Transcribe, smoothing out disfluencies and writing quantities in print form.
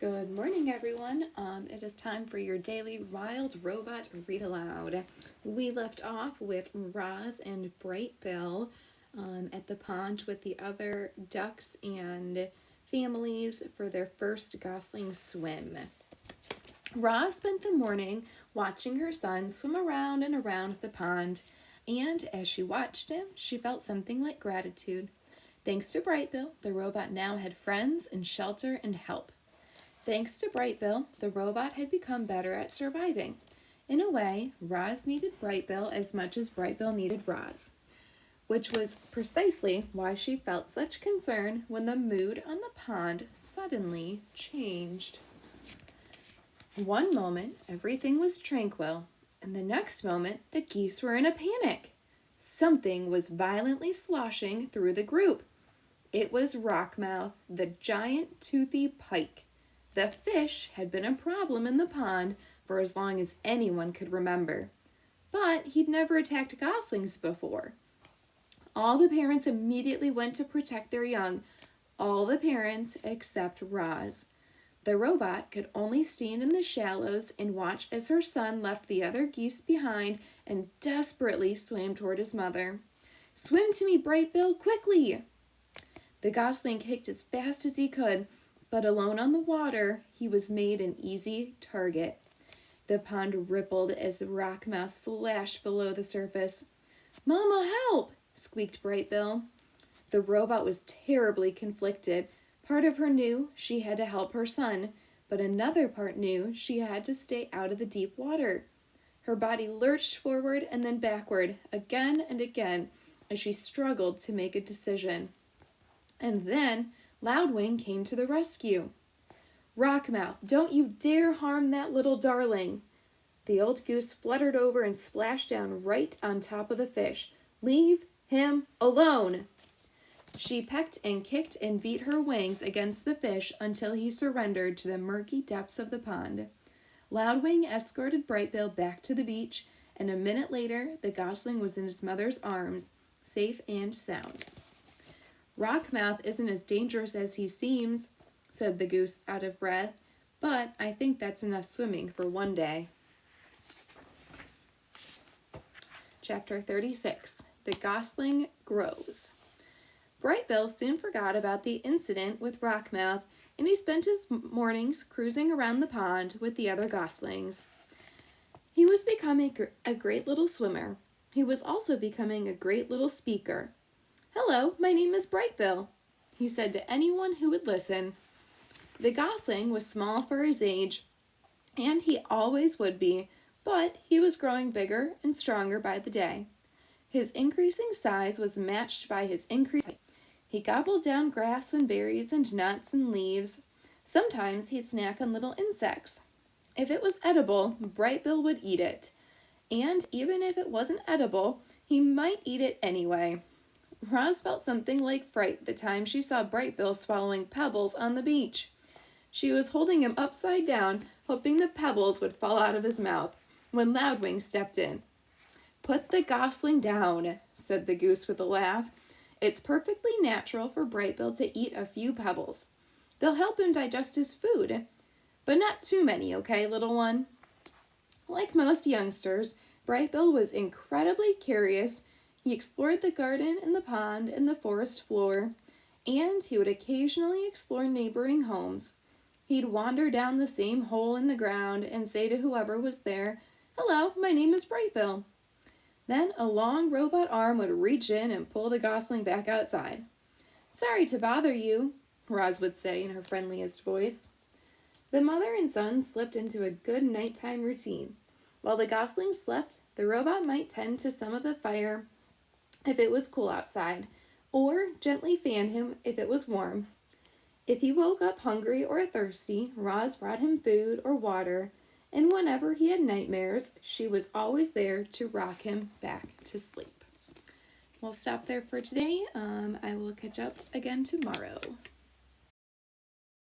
Good morning, everyone. It is time for your daily Wild Robot Read Aloud. We left off with Roz and Bright Bill at the pond with the other ducks and families for their first gosling swim. Roz spent the morning watching her son swim around and around the pond, and as she watched him, she felt something like gratitude. Thanks to Bright Bill, the robot now had friends and shelter and help. Thanks to Bright Bill, the robot had become better at surviving. In a way, Roz needed Bright Bill as much as Bright Bill needed Roz, which was precisely why she felt such concern when the mood on the pond suddenly changed. One moment, everything was tranquil, and the next moment, the geese were in a panic. Something was violently sloshing through the group. It was Rockmouth, the giant toothy pike. The fish had been a problem in the pond for as long as anyone could remember, but he'd never attacked goslings before. All the parents immediately went to protect their young, all the parents except Roz. The robot could only stand in the shallows and watch as her son left the other geese behind and desperately swam toward his mother. "Swim to me, Bright Bill, quickly!" The gosling kicked as fast as he could, but alone on the water, he was made an easy target. The pond rippled as Rockmouth slashed below the surface. "Mama, help!" squeaked Bright Bill. The robot was terribly conflicted. Part of her knew she had to help her son, but another part knew she had to stay out of the deep water. Her body lurched forward and then backward, again and again, as she struggled to make a decision. And then Loudwing came to the rescue. "Rockmouth, don't you dare harm that little darling." The old goose fluttered over and splashed down right on top of the fish. "Leave him alone." She pecked and kicked and beat her wings against the fish until he surrendered to the murky depths of the pond. Loudwing escorted Bright Bill back to the beach, and a minute later the gosling was in his mother's arms, safe and sound. "Rockmouth isn't as dangerous as he seems," said the goose out of breath, "but I think that's enough swimming for one day." Chapter 36. The Gosling Grows. Bright Bill soon forgot about the incident with Rockmouth, and he spent his mornings cruising around the pond with the other goslings. He was becoming a great little swimmer. He was also becoming a great little speaker. "Hello, my name is Bright Bill," he said to anyone who would listen. The gosling was small for his age, and he always would be, but he was growing bigger and stronger by the day. His increasing size was matched by his increasing height. He gobbled down grass and berries and nuts and leaves. Sometimes he'd snack on little insects. If it was edible, Bright Bill would eat it. And even if it wasn't edible, he might eat it anyway. Roz felt something like fright the time she saw Bright Bill swallowing pebbles on the beach. She was holding him upside down, hoping the pebbles would fall out of his mouth, when Loudwing stepped in. "Put the gosling down," said the goose with a laugh. "It's perfectly natural for Bright Bill to eat a few pebbles. They'll help him digest his food. But not too many, okay, little one?" Like most youngsters, Bright Bill was incredibly curious. He explored the garden and the pond and the forest floor, and he would occasionally explore neighboring homes. He'd wander down the same hole in the ground and say to whoever was there, "Hello, my name is Bright Bill." Then a long robot arm would reach in and pull the gosling back outside. "Sorry to bother you," Roz would say in her friendliest voice. The mother and son slipped into a good nighttime routine. While the gosling slept, the robot might tend to some of the fire if it was cool outside, or gently fan him if it was warm. If he woke up hungry or thirsty, Roz brought him food or water, and whenever he had nightmares, she was always there to rock him back to sleep. We'll stop there for today. I will catch up again tomorrow.